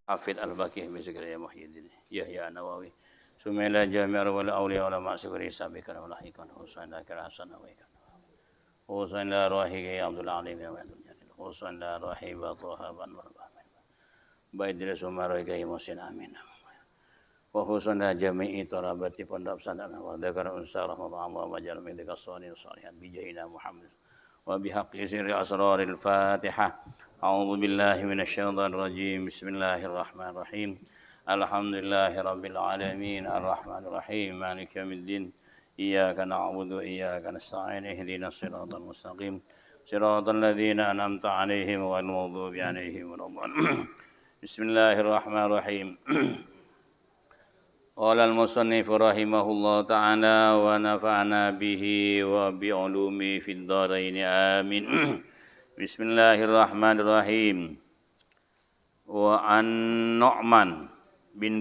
حافظ الباقي بزكريا محي الدين يحيى النووي سميلا جامع والأولياء علماء سكري سابقا ولاحقا حسين ذاكر حسن ويكا حسين لا روحي عبد العليم وعبد الجليل حسين لا روحي طه بن baik dari semua rohai musin amin. Wa husna jami'i tarabati pondok pesantren wa dzakar unsa rahmatullah wa majal min dikasani salihan bi jahina Muhammad wa bi haqqi sirri asraril Fatihah. A'udzu billahi minasyaitonir rajim. Bismillahirrahmanirrahim. Alhamdulillahi rabbil alamin arrahmanir rahim maliki yaumiddin. Iyyaka na'budu wa iyyaka nasta'in ihdinas siratal mustaqim. Siratal ladzina an'amta 'alaihim ghairil maghdubi 'alaihim waladdallin. Bismillahirrahmanirrahim. Qala al-musannif rahimahullah ta'ala wa nafa'ana bihi wa bi'ulumi fid dharain amin. Bismillahirrahmanirrahim. Wa an Nu'man bin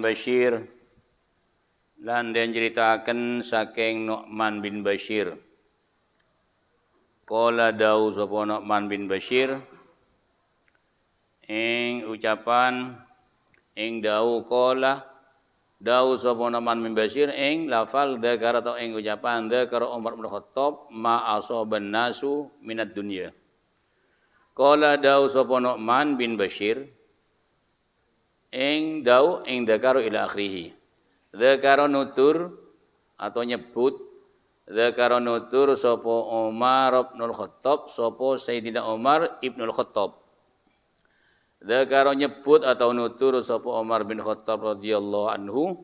Bashir lan den ceritakan saking Nu'man bin Bashir. Qala dawu sapa Nu'man bin Bashir ing ucapan ing dawu qala dawu sapa Nu'man bin Bashir ing lafal dzakar atau ing ucapan dzakar Umar bin Khattab ma asaban nasu minad dunya. Qala dawu sapa Nu'man bin Bashir ing dawu ing dzakar ila akhirih. Dzakara nutur atau nyebut dzakara nutur sapa Umar bin Khattab sapa Sayyidina Umar ibnul Khattab. Dzakara nyebut atau nutur sapa Umar bin Khattab radhiyallahu anhu.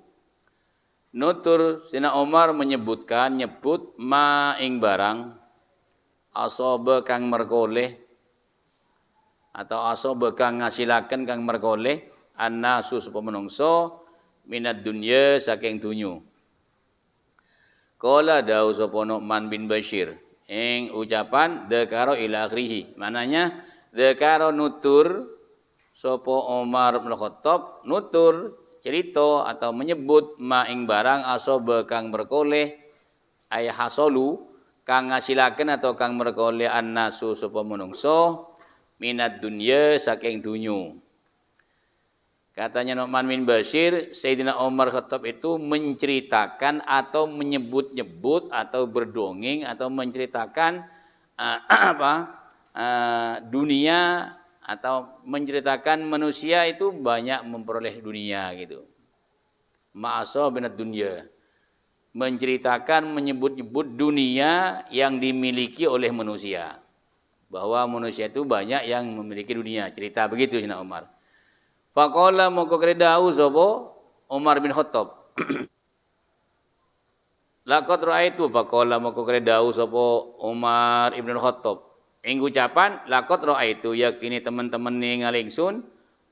Nutur Sayyidina Umar menyebutkan nyebut ma ing barang asaba kang merkoleh atau asaba kang ngasilaken kang merkoleh annasu sapa menungso minad dunya saking dunyo. Qala dawu sapa Nu'man bin Bashir ing ucapan dzakara ila akhirih. Mananya dzakara nutur sapa Umar bin Khattab nutur cerita atau menyebut ma ing barang asaba kang berkoleh ay hasolu kang ngasilaken atau kang merkoleh annasu sapa menungso minad dunya saking dunyo. Katanya Nu'man bin Bashir, Sayyidina Umar Khattab itu menceritakan atau menyebut-nyebut atau berdongeng atau menceritakan dunia atau menceritakan manusia itu banyak memperoleh dunia gitu. Ma'asa binat dunya. Menceritakan, menyebut-nyebut dunia yang dimiliki oleh manusia. Bahwa manusia itu banyak yang memiliki dunia. Cerita begitu Sayyidina Umar. Faqala moko kredahu sapa Umar bin Khattab. Laqad raaitu faqala moko kredahu sapa Umar ibn Khattab. Ing ucapan laqad raaitu yakini teman-teman ningali ingsun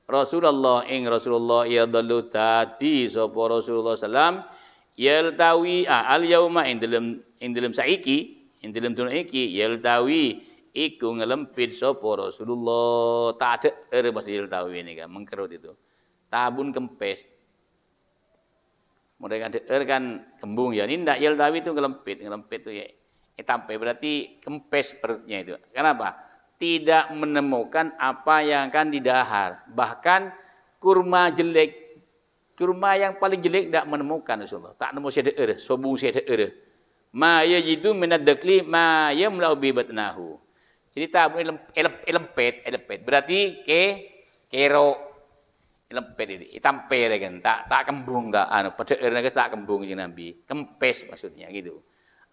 Rasulullah ing Rasulullah ya dalu tadi sapa Rasulullah sallam yaltawi al yauma ing dalem saiki ing dalem dina iki yaltawi iku ngelempit sapa Rasulullah tak ada bahasa yaltawi ini kan mengkerut itu tabun kempes mereka kan kembung ya ini ndak yaltawi itu ngelempit itu ya tampe berarti kempes perutnya itu kenapa tidak menemukan apa yang akan didahar bahkan kurma yang paling jelek tidak menemukan Rasulullah tak nemu sedeer sobung sedeer ma yajidu minad dakli ma yamlau bi batnahu. Jadi tabun elempet berarti kero elempet itu tampe kan tak kembung tak pada erna tak kembung jeung Nabi kempes maksudnya gitu.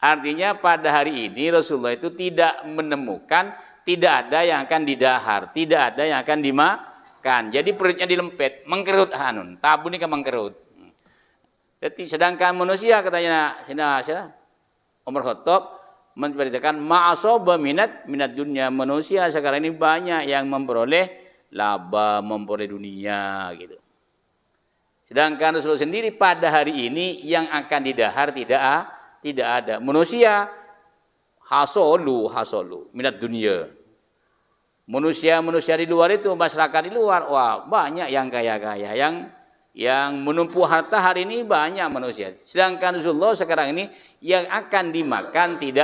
Artinya pada hari ini Rasulullah itu tidak menemukan tidak ada yang akan didahar, tidak ada yang akan dimakan. Jadi perutnya dilempet, mengkerut tabun ini kan mengkerut. Jadi sedangkan manusia katanya Umar Khattab menceritakan ma'asaba minat dunia manusia sekarang ini banyak yang memperoleh laba memperoleh dunia gitu. Sedangkan Rasulullah sendiri pada hari ini yang akan didahar tidak ada. Manusia hasolu minat dunia. Manusia di luar itu masyarakat di luar wah banyak yang kaya-kaya yang Yang menumpuk harta hari ini banyak manusia. Sedangkan Rasulullah sekarang ini yang akan dimakan tidak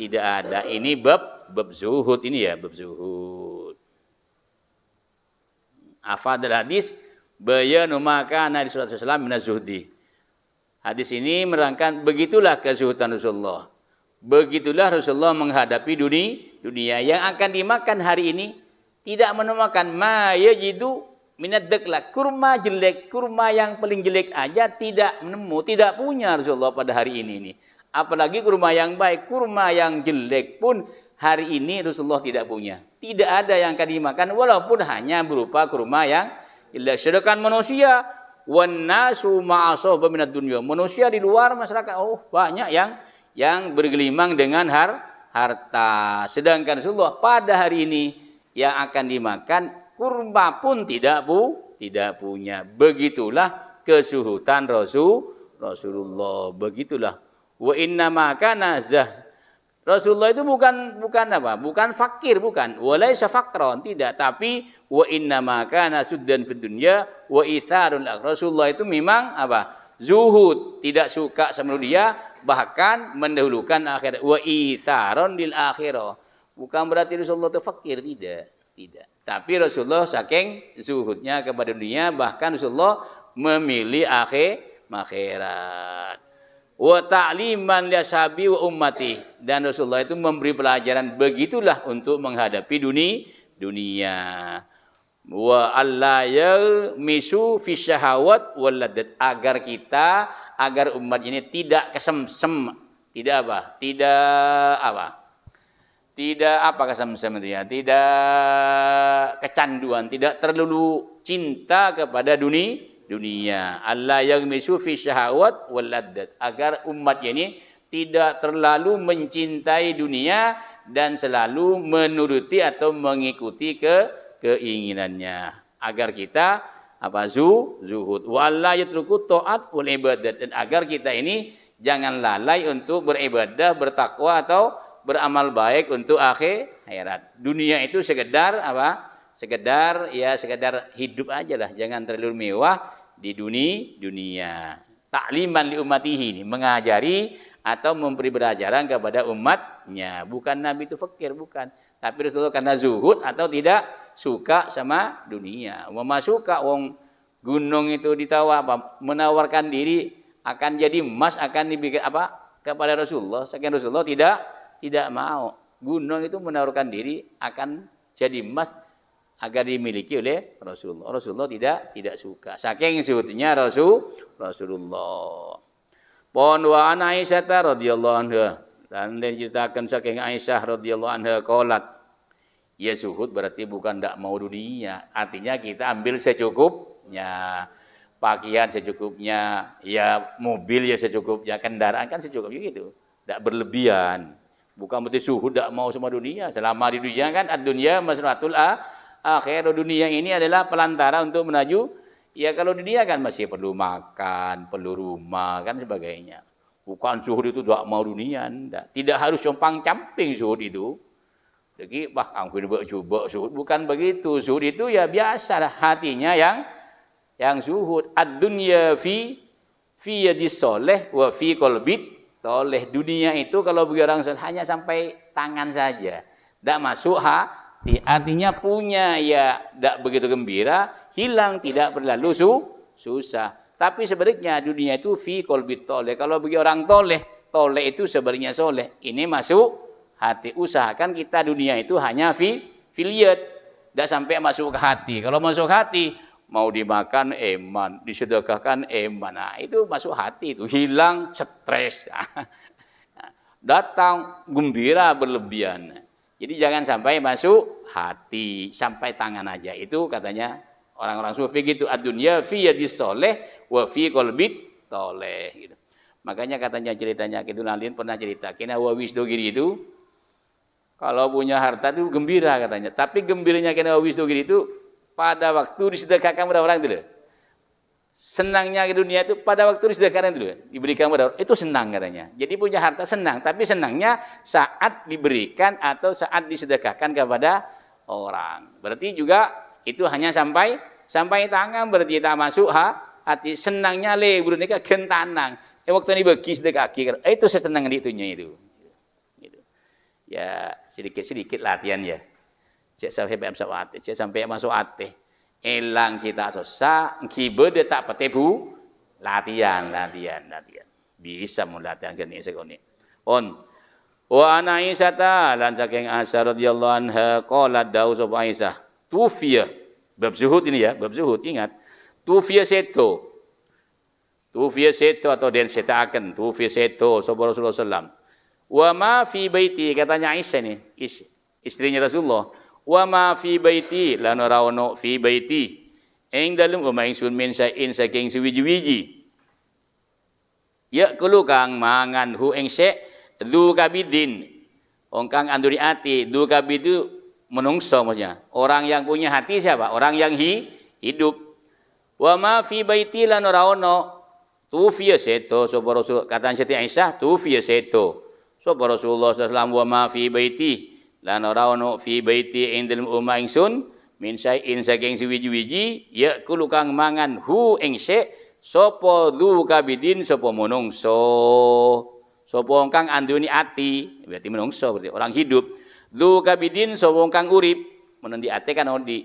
ada. Ini bab zuhud ini ya, bab zuhud. Afadul hadis bayanu maka Nabi sallallahu alaihi wasallam minaz zuhdi. Hadis ini merangkan begitulah kezuhudan Rasulullah. Begitulah Rasulullah menghadapi dunia yang akan dimakan hari ini tidak menemukan ma yajidu minad dakla, kurma jelek, kurma yang paling jelek aja tidak menemu, tidak punya Rasulullah pada hari ini. Apalagi kurma yang baik, kurma yang jelek pun hari ini Rasulullah tidak punya. Tidak ada yang akan dimakan walaupun hanya berupa kurma yang jelek. Sedangkan manusia wan nasu ma'asaba minad dunya. Manusia di luar masyarakat banyak yang bergelimang dengan harta. Sedangkan Rasulullah pada hari ini yang akan dimakan kurma pun tidak punya. Begitulah kesuhutan Rasulullah. Begitulah. Wa inna ma kana Rasulullah itu bukan apa? Bukan fakir, bukan. Walaysa faqran, tidak. Tapi wa inna ma kana suddan fid dunya wa itsarul akhirah. Rasulullah itu memang apa? Zuhud, tidak suka sama dunia, bahkan mendahulukan akhirat. Wa itsaron lil akhirah. Bukan berarti Rasulullah itu fakir, tidak. Tapi Rasulullah saking zuhudnya kepada dunia, bahkan Rasulullah memilih akhirat. Wa ta'liman li ashabi wa ummati, dan Rasulullah itu memberi pelajaran begitulah untuk menghadapi dunia. Wa alla yamisu fi syahawat wal ladat, agar umat ini tidak kesemsem, tidak kesemsem itu ya, tidak kecanduan, tidak terlalu cinta kepada dunia. Allah yang misu fi syahawat wal ladat, agar umat ini tidak terlalu mencintai dunia dan selalu menuruti atau mengikuti keinginannya. Agar kita zuhud. Wa alla yatruku ta'at wal ibadat, dan agar kita ini jangan lalai untuk beribadah, bertakwa atau beramal baik untuk akhirat. Dunia itu sekedar sekedar hidup aja lah, jangan terlalu mewah di dunia. Ta'liman li ummatihi, ini mengajari atau memberi pelajaran kepada umatnya. Bukan Nabi itu fakir, bukan. Tapi Rasulullah karena zuhud atau tidak suka sama dunia. Memasuka gunung itu menawarkan diri akan jadi emas, akan dibikin kepada Rasulullah. Sekian Rasulullah tidak mau. Gunung itu menawarkan diri akan jadi emas agar dimiliki oleh Rasulullah. Rasulullah tidak suka. Saking zuhudnya Rasulullah. Pon wa ana Aisyah radhiyallahu anha, dan diceritakan saking Aisyah radhiyallahu anha qalat, ya zuhud berarti bukan tidak mau dunia. Artinya kita ambil secukupnya. Pakaian secukupnya, ya mobil ya secukupnya, kendaraan kan secukupnya gitu. Tidak berlebihan. Bukan berarti zuhud tidak mau sama dunia. Selama di dunia kan ad-dunya masratul akhir. Dunia ini adalah pelantara untuk menuju. Ya kalau dunia kan masih perlu makan, perlu rumah kan sebagainya. Bukan zuhud itu tidak mau dunia. Tidak harus compang-camping zuhud itu. Jadi aku coba zuhud, bukan begitu. Zuhud itu ya biasa hatinya yang zuhud. Ad-dunya fi yadis soleh wa fi qalbit toleh. Dunia itu kalau bagi orang soleh hanya sampai tangan saja, tidak masuk hati. Artinya punya ya tidak begitu gembira, hilang tidak berlalu susah. Tapi sebaliknya dunia itu fi qalbit toleh. Kalau bagi orang toleh itu sebenarnya soleh. Ini masuk hati. Usahakan kita dunia itu hanya filiyat, tidak sampai masuk ke hati. Kalau masuk hati, mau dimakan eman, disedekahkan eman. Nah, itu masuk hati, itu hilang stres. Datang gembira berlebihan. Jadi jangan sampai masuk hati, sampai tangan aja. Itu katanya orang-orang sufi gitu. Ad-dunya fi yadis soleh wa fi qalbit toleh gitu. Makanya katanya ceritanya itu Nalin pernah cerita, kena Wawisdogiri itu kalau punya harta itu gembira katanya. Tapi gembiranya kena Wawisdogiri itu pada waktu disedekahkan kepada orang itu. Senangnya ke dunia itu pada waktu disedekahkan itu, diberikan kepada orang, itu senang katanya. Jadi punya harta senang, tapi senangnya saat diberikan atau saat disedekahkan kepada orang. Berarti juga itu hanya sampai tangan, berarti tak masuk Hati senangnya le buru nika gentanang. Waktu ini bagi sedekah kaki. Itu sesenang itunya itu. Gitu. Ya sedikit-sedikit latihan ya. Cek sampai masuk ate. Elang kita susah, kibe dia tak petebu. Latihan. Bisa mau latihan gini sekoni. Wa ana Aisyah lan saking Aisyah radhiyallahu anha qalat dawu sapa Aisyah tufiya bab zuhud ini ya bab zuhud ingat tufiya seto atau den setaken tufiya seto sapa Rasulullah sallam wa ma fi baiti katanya Aisyah nih istrinya Rasulullah wa ma fi baiti lan ora ono fi baiti ing dalem omah ingsun min sain saking suwiji-wiji ya kulo kang mangan hu ing se du kabidin, orang anduri hati, du kabid itu menungso maksudnya. Orang yang punya hati siapa? Orang yang hidup. Wa ma fi baiti lan ora ono tufiya seto sapa Rasul kata Siti Aisyah tufiya seto sapa Rasulullah sallallahu alaihi wasallam wa ma fi baiti lan ora ono fi baiti indal umma ingsun min sain saking siwiji-wiji ya kulo kang mangan hu ing se sapa du kabidin sapa menungso. Sapa kang anduni ati, berarti menungso berarti orang hidup. Dzu kabidin sapa kang urip, menendi ati kan odi.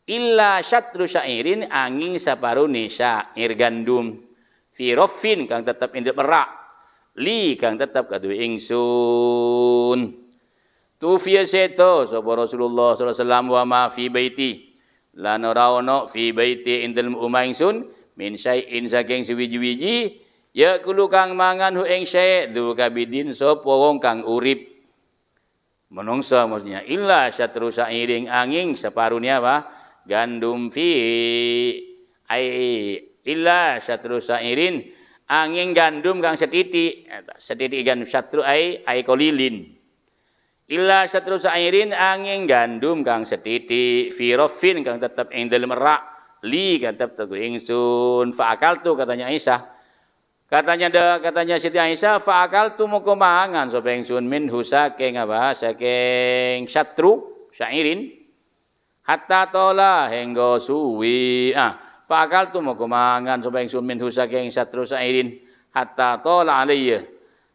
Illa syatru syairin angin saparone syair gandum. Fi raffin kang tetep indep merak. Li kang tetep kaduwe ingsun. Tufiya seto sapa Rasulullah sallallahu alaihi wasallam wa ma fi baiti. Lan ora ono fi baiti indal umma ingsun min syai'in saking suwiji-wiji ya kulo kang mangan hu ing syai' du kabidin sapa wong kang urip menungso maksudnya illa syatru sa'iring angin separuhnya apa gandum fi ai illa syatru sa'irin angin gandum kang setitik gandum syatru ai kolilin illa syatru sa'irin angin gandum kang setitik fi raffin kang tetep ing dalem merak li kang tetep ingsun fa akaltu katanya Aisyah Katanya Siti Aisyah fa'akal tu moko mangan sapa ingsun min saking apa saking syatru syairin hatta tola hingga suwi fa'akal tu moko mangan sapa ingsun min saking syatru syairin hatta tola alayya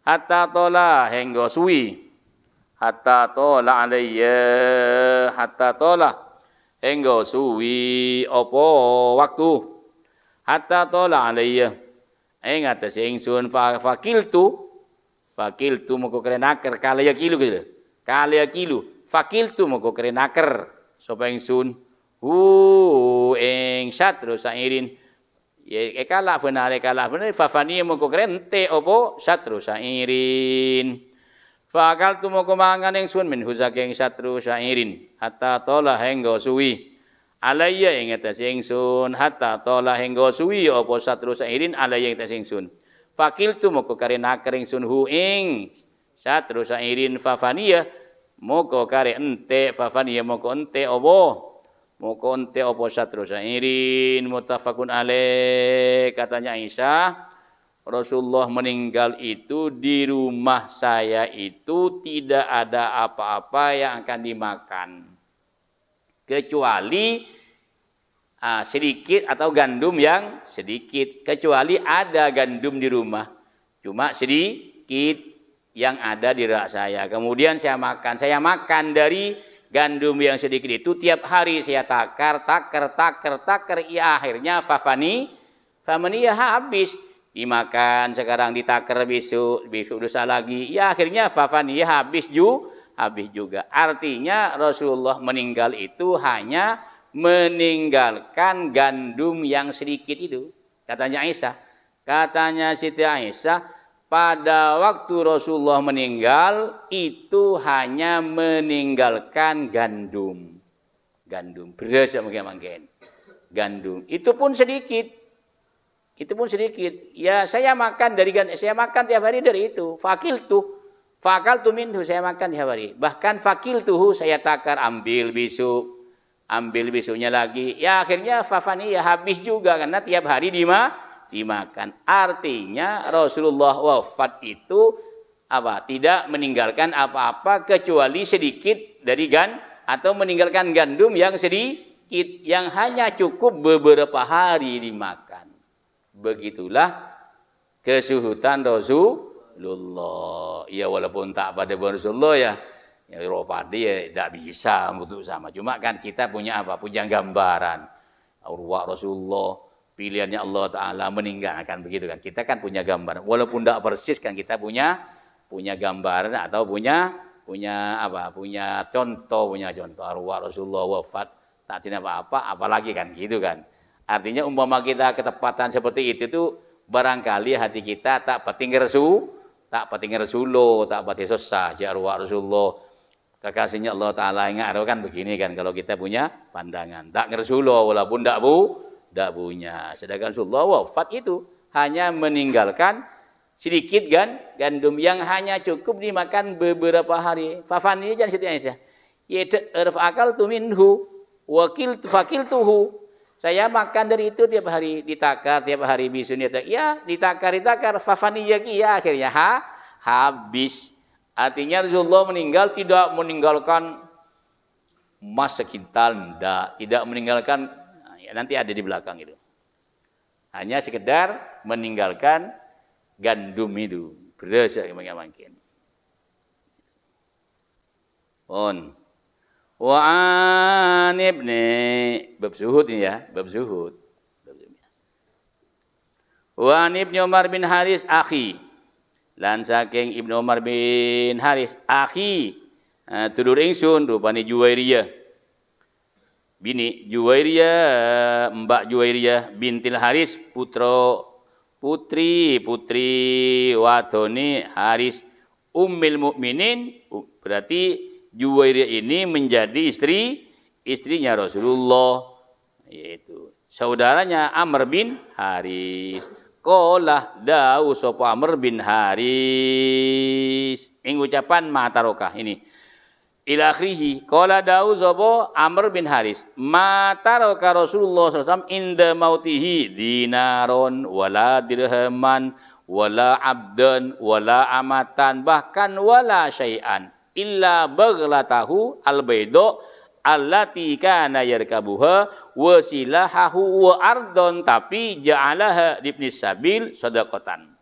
hatta tola hingga suwi hatta tola alayya hatta tola hingga suwi apa waktu hatta tola alayya ingat ingsun fakiltu moko kerenaker kalaya kilo gitu. Kalaya kilo. Fakiltu moko kerenaker sapa ingsun hu ing syatru sairin. Ya kalah benar fafani moko krente opo syatru sairin. Fakal tu moko mangan ingsun min saking syatru sairin hatta tola hingga suwi. Alayya ing atas ingsun hatta tola hingga suwi apa satru sairin alayya ing atas ingsun fakiltu moko karenaker ingsun hu ing satru sairin fafaniya moko kare ente fafaniya moko ente opo satru sairin muttafaqun alaih katanya Aisyah Rasulullah meninggal itu di rumah saya itu tidak ada apa-apa yang akan dimakan kecuali sedikit atau gandum yang sedikit kecuali ada gandum di rumah cuma sedikit yang ada di rak saya kemudian saya makan dari gandum yang sedikit itu tiap hari saya takar ya akhirnya famani ya habis dimakan sekarang ditakar besok dosa lagi ya akhirnya famani ya habis juga. Artinya Rasulullah meninggal itu hanya meninggalkan gandum yang sedikit itu. Katanya Aisyah. Katanya Siti Aisyah, pada waktu Rasulullah meninggal itu hanya meninggalkan gandum. Gandum beras mungkin. Gandum. Itu pun sedikit. Ya saya makan tiap hari dari itu. Fakal tu minhu saya makan tiap hari. Bahkan fakil tuhu saya takar ambil besoknya lagi. Ya akhirnya fafani ya habis juga karena tiap hari dimakan. Artinya Rasulullah wafat itu tidak meninggalkan apa-apa kecuali sedikit dari atau meninggalkan gandum yang yang hanya cukup beberapa hari dimakan. Begitulah kesuhutan Rasulullah. Ya walaupun tak pada Rasulullah ya Eropa dia tidak bisa untuk sama. Cuma kan kita punya apa? Punya gambaran. Arwah Rasulullah, pilihannya Allah Ta'ala meninggalkan begitu kan. Kita kan punya gambaran. Walaupun tidak persis kan kita punya gambaran atau punya apa? Punya contoh arwah Rasulullah wafat tak tidak apa-apa, apalagi kan gitu kan. Artinya umpama kita ketepatan seperti itu tuh barangkali hati kita tak pating Rasulullah, tak pating susah arwah Rasulullah. Kekasihnya Allah Ta'ala ingat kan begini kan kalau kita punya pandangan. Tak Rasulullah walaupun tak punya. Sedangkan Rasulullah wafat itu hanya meninggalkan sedikit kan gandum yang hanya cukup dimakan beberapa hari. Fafani jangan setiap yaitu akal tu minhu fakil tuhu. Saya makan dari itu tiap hari, ditakar tiap hari bisu ya ditakar fafani ya akhirnya habis. Artinya Rasulullah meninggal tidak meninggalkan emas sekintal, tidak meninggalkan ya nanti ada di belakang itu. Hanya sekedar meninggalkan gandum itu, beras yang mungkin. Wa an ibni bab zuhud ini ya, bab zuhud. Wa an ibni Umar bin Haris akhi. Lan saking Ibnu Umar bin Haris akhi tudur ingsun rupane Juwairiyah. Bini Juwairiyah, Mbak Juwairiyah bintil Haris putri wadone Haris Ummul Mukminin, berarti Juwairiyah ini menjadi istrinya Rasulullah, yaitu saudaranya Amr bin Haris. Qala dawu sapa Amr bin Haris ing ucapan matarokah ini ila akhirih. Qala dawu sapa Amr bin Haris mataroka Rasulullah sallallahu alaihi wasallam inda mautihi dinaron wala dirhaman wala abdan wala amatan bahkan wala syai'an illa baghlatahu albaydo allati kana yarkabuha wasilahahu wa ardon tapi ja'alaha ibni sabil sadaqatan.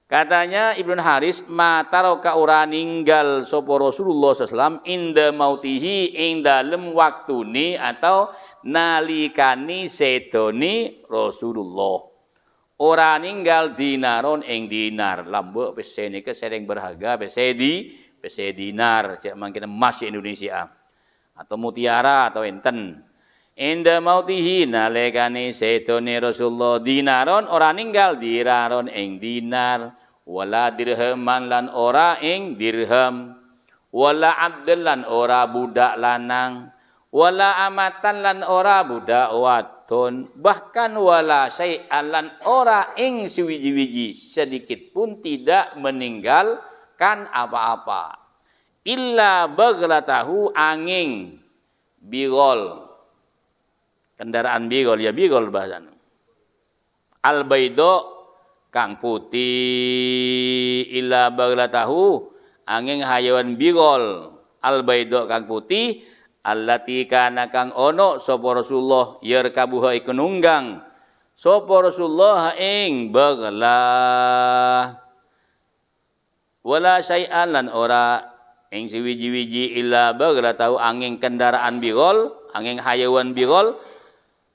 Katanya Ibnu Haris mataroka ora ninggal sapa Rasulullah sallallahu inda mautihi ing dalem waktune atau nalikani sedoni Rasulullah. Ora ninggal dinaron ing dinar lambuk pese niki sering berharga pese dinar cek mangkene emas Indonesia atau mutiara atau enten. Inda mautihi nalekane sedone Rasulullah dinaron ora ninggal diraron ing dinar wala dirhaman lan ora ing dirham wala abdel lan ora budak lanang wala amatan lan ora budak wadon bahkan wala syai'an lan ora ing suwiji-wiji sedikit pun tidak meninggalkan apa-apa. Illa baghlatahu angin bigol, kendaraan bigol ya bigol bahasanya. Albaydo kang putih, illa baghlatahu angin hayawan bigol, albaydo kang putih, allati kana kang ono sapa Rasulullah yarkabuha iku nunggang sapa Rasulullah ing baglah wala syai'an lan ora ing siwiji-wiji illa bagla tahu angin kendaraan bigol, angin hayawan bigol,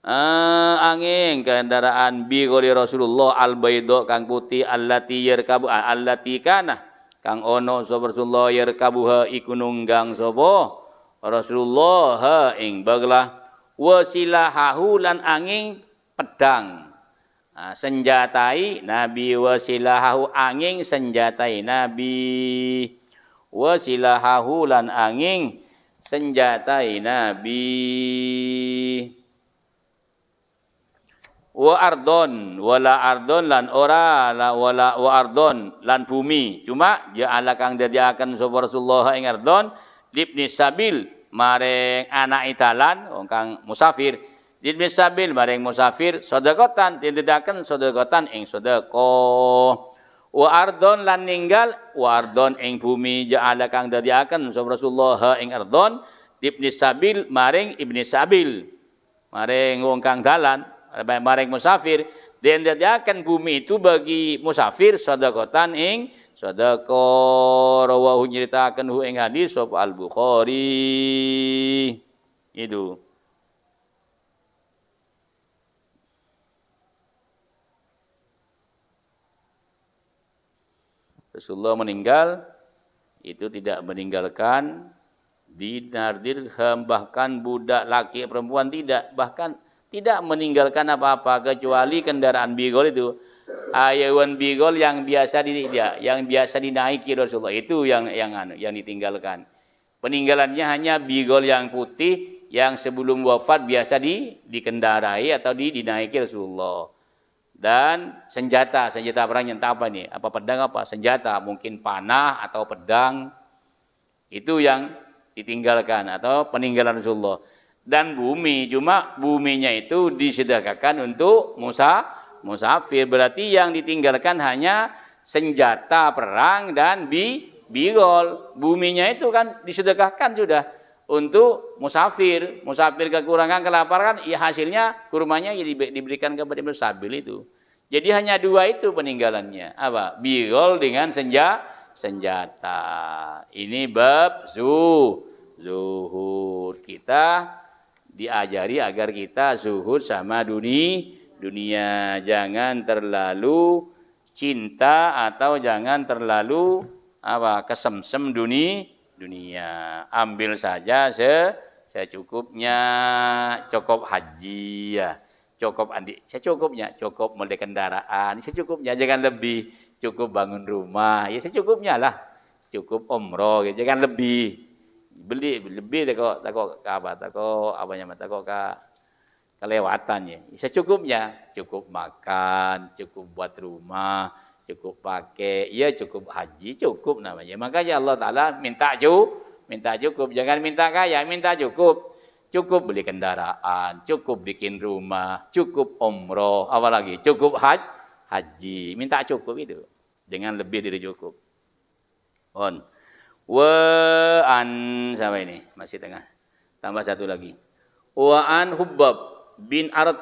angin kendaraan bigol Rasulullah al-baydo kang putih allati yarkabu allati kana kang ono sapa Rasulullah yarkabuha iku nunggang sapa Rasulullah ing baglah wasilahahu lan angin pedang. Senjatai Nabi wasilahahu angin senjatai Nabi wasilahahu lan angin senjatai Nabi wa ardon wala ardon lan ora wala wa ardon lan bumi cuma ja'ala kang dadiaken sapa Rasulullah ing ardon libni sabil maring anak italan wong kang musafir libni sabil maring musafir sedekatan didadaken sedekatan ing sedekah wa ardon lan ninggal wa ardon ing bumi ja'ala kang dadiaken sapa Rasulullah ing ardon ibni sabil maring ibni sabil, maring wong kang dalan, maring musafir. Dan dadiakan bumi itu bagi musafir sedekatan ing sedekah. Rawahu nyeritakan hu ing hadis sapa Al-Bukhari. Itu. Rasulullah meninggal itu tidak meninggalkan dinar dirham, bahkan budak laki perempuan tidak, bahkan tidak meninggalkan apa-apa kecuali kendaraan bigol itu. Hayawan bigol yang biasa dinaiki Rasulullah itu yang ditinggalkan. Peninggalannya hanya bigol yang putih yang sebelum wafat biasa dikendarai atau dinaiki Rasulullah. Dan senjata perang yang apa nih? Apa pedang apa? Senjata, mungkin panah atau pedang. Itu yang ditinggalkan atau peninggalan Rasulullah. Dan bumi, cuma buminya itu disedekahkan untuk musafir. Berarti yang ditinggalkan hanya senjata perang dan bigol. Buminya itu kan disedekahkan sudah untuk musafir. Musafir kekurangan, kelaparan, ya hasilnya kurmanya ya diberikan kepada musafir itu. Jadi hanya dua itu peninggalannya. Apa? Bigol dengan senjata. Ini bab zuhud. Kita diajari agar kita zuhud sama dunia. Jangan terlalu cinta atau jangan terlalu kesemsem dunia. Ambil saja secukupnya. Cukup haji ya. Cukup secukupnya. Cukup beli kendaraan secukupnya, jangan lebih. Cukup bangun rumah ya secukupnya lah. Cukup umroh ya, jangan lebih. Beli lebih takut kelewatan ya. Secukupnya, cukup makan, cukup buat rumah, cukup pakai, ya cukup haji, cukup namanya. Makanya Allah Ta'ala minta cukup, jangan minta kaya, minta cukup. Cukup beli kendaraan, cukup bikin rumah, cukup umroh, apalagi cukup haji, minta cukup itu. Jangan lebih dari cukup. Sama ini masih tengah. Tambah satu lagi. Wa an Hubbab bin Arad,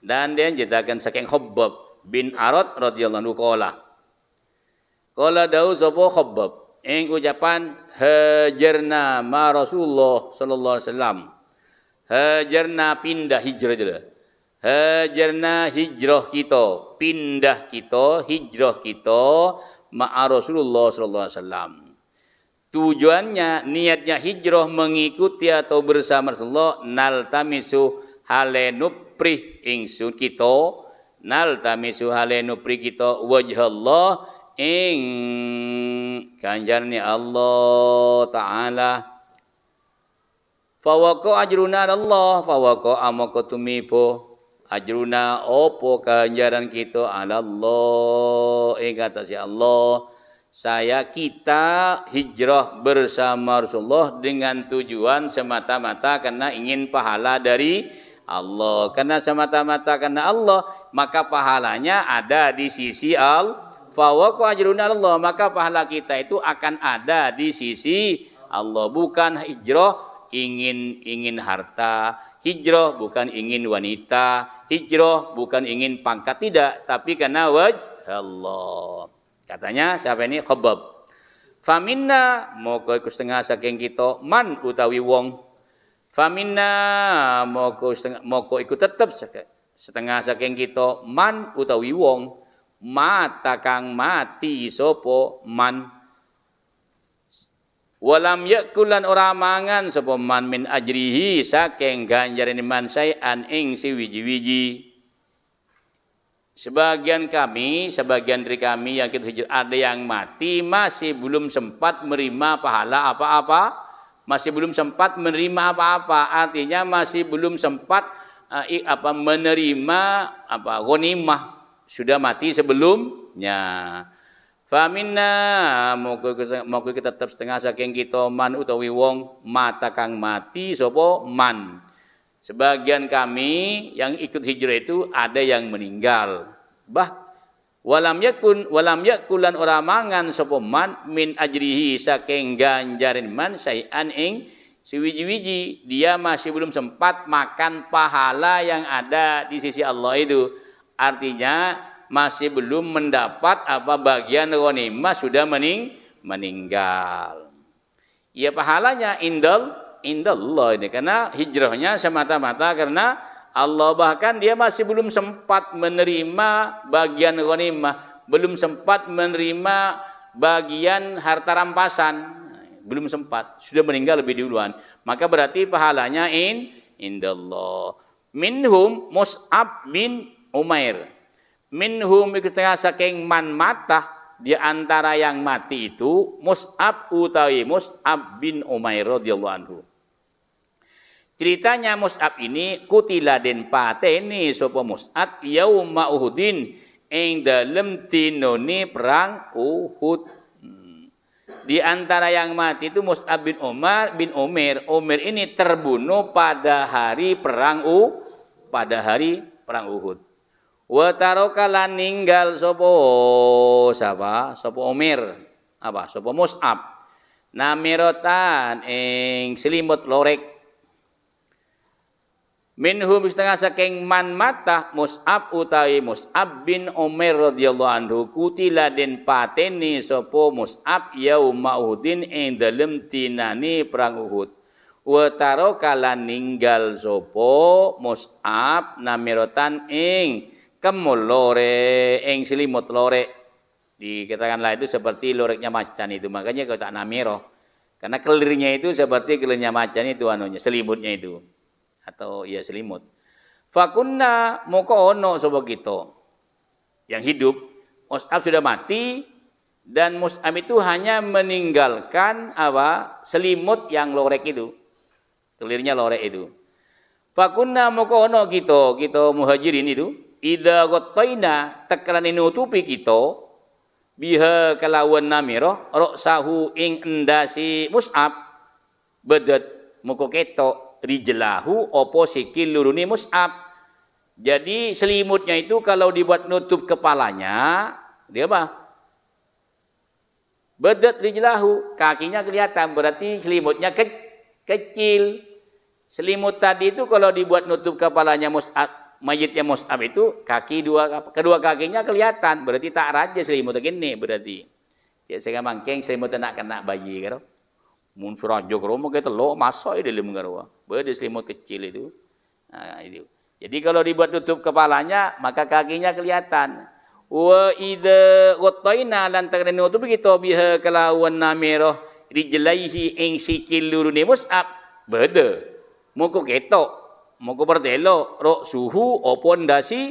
dan dia ceritakan saking Hubbab bin Arad radhiyallahu anhu qala dawu sapa Hubbab ing ucapan hajarna ma Rasulullah sallallahu alaihi wasallam. Hajarna pindah hijrah itu. Hajarna hijrah kita, pindah kita, hijrah kita ma'a Rasulullah sallallahu alaihi wasallam. Tujuannya, niatnya hijrah mengikuti atau bersama Rasulullah, naltamisu halenupri ingsun kita, naltamisu halenupri kita wajhallah ing kanjarni Allah Ta'ala. Fawaqo ajruna Allah, fawaqo amoko tumipo ajruna opo kanjaran kita ala Allah ing atase Allah. Kita hijrah bersama Rasulullah dengan tujuan semata-mata karena ingin pahala dari Allah. Karena semata-mata karena Allah, maka pahalanya ada di sisi Allah. Fawaqo ajruna Allah, maka pahala kita itu akan ada di sisi Allah. Bukan hijrah ingin harta, hijrah bukan ingin wanita, hijrah bukan ingin pangkat, tidak, tapi karena wajh Allah. Katanya siapa ini? Khabbab. Faminna moko iku setengah saking kita man utawi wong. Faminna moko iku tetep setengah saking kita man utawi wong. Mata kang mati sapa man. Walam yakulan ora mangan sapa man min ajrihi saking ganjarane man sayan ing siwiji-wiji. Sebagian dari kami yang kita hijrah, ada yang mati masih belum sempat menerima pahala apa-apa, masih belum sempat menerima apa-apa, artinya masih belum sempat menerima ghanimah, sudah mati sebelumnya. Faminna moko kita tetap setengah saking kita man utawi wong mata kang mati sapa man. Sebagian kami yang ikut hijrah itu ada yang meninggal. Walam yakulan ora mangan sapa man min ajrihi saking ganjarin man sayan ing sewiji-wiji dia masih belum sempat makan pahala yang ada di sisi Allah itu. Artinya masih belum mendapat apa bagian ghanimah, sudah meninggal. Ya pahalanya indallah ini, karena hijrahnya semata-mata karena Allah, bahkan dia masih belum sempat menerima bagian ghanimah, belum sempat menerima bagian harta rampasan. Belum sempat, sudah meninggal lebih duluan. Maka berarti pahalanya indallah. Minhum Mus'ab bin Umair. Minhum itu tengah saking man mata, di antara yang mati itu Mus'ab utawi Mus'ab bin Umair radhiyallahu anhu. Ceritanya Mus'ab ini kutila den pateni sapa Mus'ab yauma Uhudin ing dalem dinone perang Uhud. Di antara yang mati itu Mus'ab bin Umair. Umair ini terbunuh pada hari perang Uhud. Wa taraka lan ninggal sapa Umair, sapa Mus'ab. Namirotan ing selimut lorek. Minhum setengah saking man mata Mus'ab utawi Mus'ab bin Umair radhiyallahu anhu kutila den pateni sapa Mus'ab yauma Uhudin ing dalem dinane perang Uhud. Wa taraka lan ninggal sapa Mus'ab namirotan ing kemul lore ing selimut lore. Dikatakan lah itu seperti loreknya macan itu, makanya kau tak namiro. Karena kelirnya itu seperti kelirnya macan itu selimutnya itu. Atau ya selimut. Fakunna moko ono sapa kita yang hidup. Mus'ab sudah mati dan Mus'ab itu hanya meninggalkan selimut yang lorek itu. Kelirnya lorek itu. Fakunna moko ono kita muhajirin itu idza ghattaina takrani nutupi kita biha kalawan namirah ra'sahu ing endasi Mus'ab bedet moko ketok rijlahu opo sikil luruni Mus'ab. Jadi selimutnya itu kalau dibuat nutup kepalanya, dia bedet rijlahu, kakinya kelihatan, berarti selimutnya kecil. Selimut tadi itu kalau dibuat nutup kepalanya Mus'ab, mayitnya Mus'ab itu kedua kakinya kelihatan, berarti tak raja selimut gini berarti. Ya saya mangkeng selimut nak kena bayi kan. Mun surajo kromo ke telok masuk di dalam garwa. Beda selimut kecil itu. Nah, itu. Jadi kalau dibuat tutup kepalanya, maka kakinya kelihatan. Wa idza ghattaina lan takrinu tu begitu biha kalawan namirah rijlaihi ing sikil lurune Mus'ab. Beda. Moko ketok, moko bertelo, ro suhu opo ndasi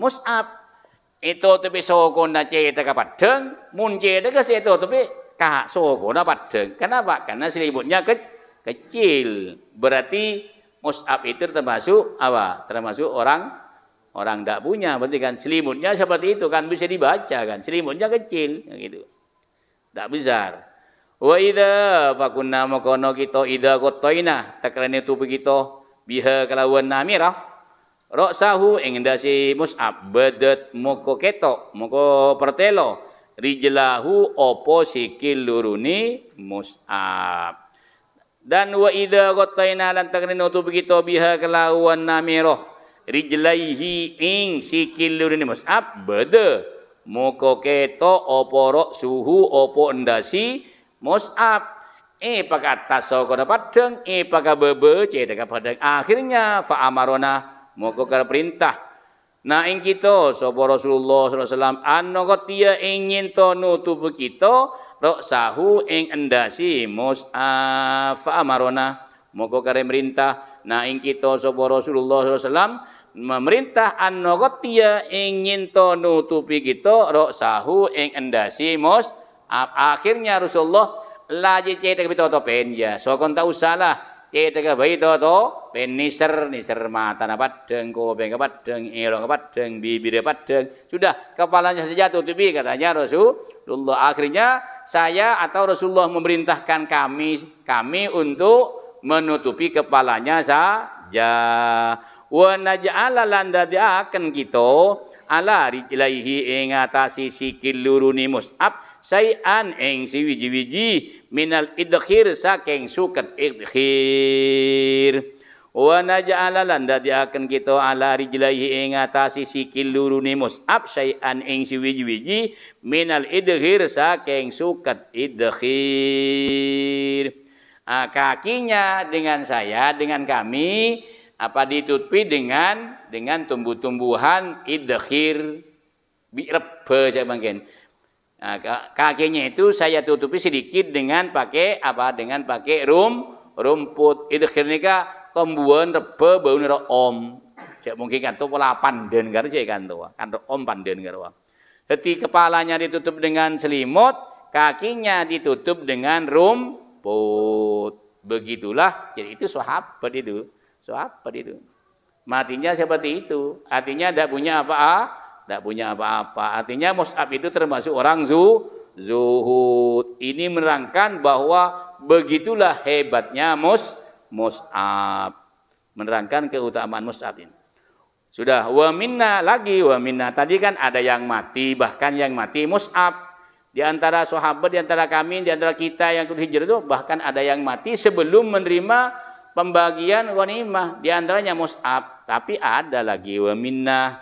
Mus'ab. Itu tapi soko ndace ta kapadeng, mun cede ke seto tapi soko padeng. Kenapa? Karena selimutnya kecil. Berarti Mus'ab itu termasuk termasuk orang tidak punya. Berarti kan selimutnya seperti itu kan bisa dibaca kan. Selimutnya kecil gitu. Tidak besar. Wa idza fakunna makono kita idza qattaina takrane tubuh kita biha kalawan namirah ra'sahu ing ndasi Mus'ab badat moko ketok moko pertelo rijlahu opo sikil luruni Mus'ab. Dan wa idza ghattaina lan takrinu tu begitu biha kelawan namirah rijlaihi ing sikil luruni Mus'ab beda moko keto opo rok suhu opo endasi Mus'ab. Pakata soko padeng pakai bebe cedek padeng. Akhirnya fa amarona moko kala perintah nah ing kita sapa Rasulullah sallallahu alaihi wasallam anogotia ingin to nutup kita roksahu ing endasi Mus'ab fa amarona moko kare merintah nah ing kita sapa Rasulullah sallallahu alaihi wasallam memerintah anogotia ingin to nutupi kita roksahu ing endasi Mus'ab. Akhirnya Rasulullah laji cetek bitoto pen ya so kon tak usahlah cetek bayi toto pen niser mata na padeng kuping padeng elok padeng bibir padeng sudah kepalanya saja tutupi katanya Rasulullah. Akhirnya saya atau Rasulullah memerintahkan kami untuk menutupi kepalanya saja. Wa naj'ala lan dadiaken kita ala rijlaihi ing atasi sikil lurune Mus'ab sayan ing siwiji-wiji minal idkhir saking suket idkhir wa naj'ala lan dadiaken kita ala rijlaihi ing atasi sikil lurune Mus'ab sayan ing siwiji-wiji minal idkhir saking suket idkhir. Kakinya dengan saya, dengan kami ditutupi dengan tumbuh-tumbuhan idkhir birebe saya mungkin. Kakinya itu saya tutupi sedikit dengan pakai rumput. Idkhir nika tumbuhan rebe bau nira om. Cek mungkin kan to pola panden karo cek kan to. Kan om panden karo. Jadi kepalanya ditutup dengan selimut, kakinya ditutup dengan rumput. Begitulah. Jadi itu sahabat itu. Matinya seperti itu. Artinya tidak punya apa-apa. Artinya Mus'ab itu termasuk orang zuhud. Ini menerangkan bahwa begitulah hebatnya Mus'ab. Menerangkan keutamaan Mus'ab ini. Sudah wa minna. Tadi kan ada yang mati, bahkan yang mati Mus'ab. Di antara sahabat, di antara kami, di antara kita yang ikut hijrah itu bahkan ada yang mati sebelum menerima pembagian ghanimah, di antaranya Mus'ab, tapi ada lagi wa minna.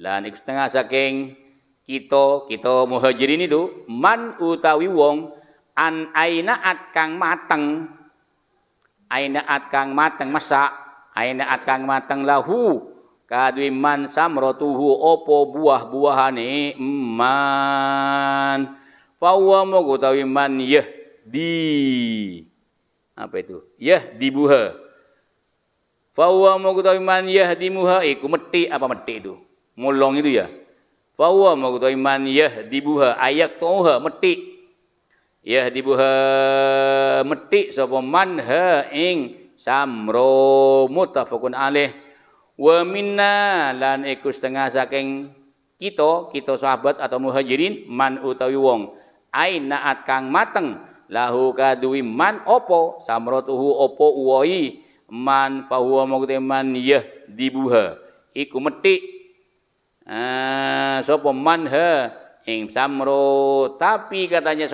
Lan iku setengah saking kita muhajirin itu man utawi wong an ainaat kang mateng masak ainaat kang mateng lahu kadwi man samratuhu opo buah-buahane man fa wa utawi man yahdi apa itu? Yahdibuha. Fahuwa mengetahui man yahdimuha iku meti apa meti itu? Mulong itu ya. Fahuwa mengetahui man yahdibuha ayak toha meti. Yahdibuha meti sapa man ha ing samro muttafaqun alaih. Wa minna lan iku setengah saking kita sahabat atau muhajirin man utawi wong ainaat kang mateng lahu kadwi man opo samratuhu opo uwai man fahuwa mengkuti man yahdibuha iku metik sapa man ha ing samro. Tapi katanya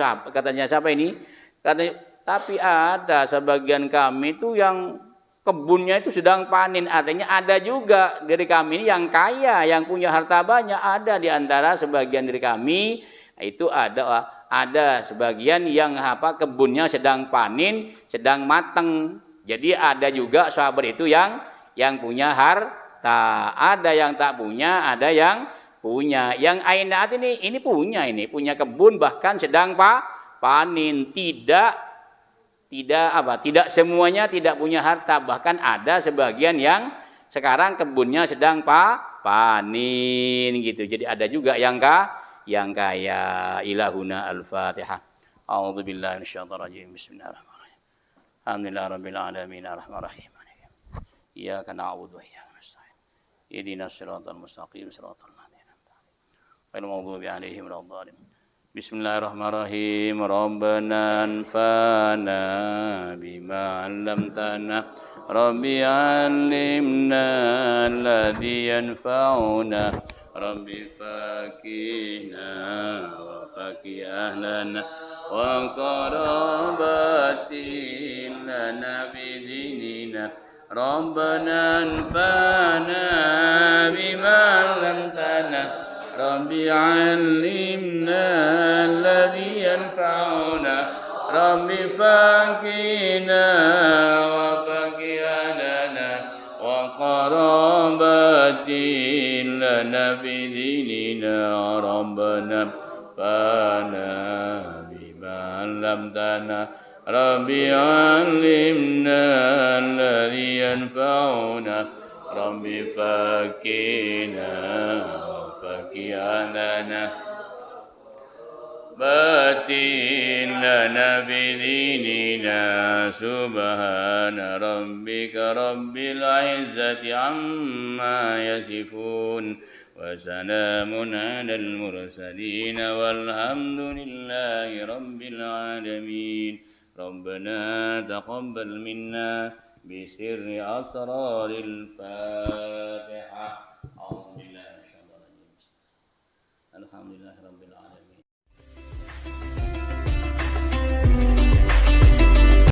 siapa ini? Tapi ada sebagian kami itu yang kebunnya itu sedang panen. Artinya ada juga dari kami ini yang kaya, yang punya harta banyak. Ada di antara sebagian dari kami itu ada sebagian yang kebunnya sedang panen, sedang mateng. Jadi ada juga sahabat itu yang punya harta, ada yang tak punya, ada yang punya. Yang ainaat ini punya kebun bahkan sedang panen. Tidak semuanya tidak punya harta, bahkan ada sebagian yang sekarang kebunnya sedang panen gitu. Jadi ada juga yang kaya. Ilahuna al-Fatihah. A'udzubillahi minasyaitonir rajim. Bismillahirrahmanirrahim. Alhamdulillahirabbil alamin arrahmanirrahim. Iyyaka na'budu wa iyyaka nasta'in. Ihdinas siratal mustaqim siratal ladzina an'amta 'alaihim ghairil maghdubi 'alaihim waladdallin. Bismillahirrahmanirrahim. Rabbana anfa'na bima 'allamtana. Rabbi 'allimna alladzi yanfa'una. Rabbi fakihna wa fakih ahlana wa qarabatin lana bidinina. Rabbana anfa'na bima 'allamtana. Rabbi 'allimna alladzi yanfa'una. Rabbi fakihna wa fakih ahlana wa qarabatin lana fi dinina. Rabbana fana bima 'allamtana. Rabbi 'allimna alladzi yanfa'una. Rabbi fakihna wa fakih ahlana batin lana bidinina. Subhana rabbika rabbil izzati amma yasifun wa salamun alal mursalin walhamdulillahi rabbil alamin. Rabbana taqabbal minna bisirri asraril Fatihah. Alhamdulillah. Alhamdulillahirabbil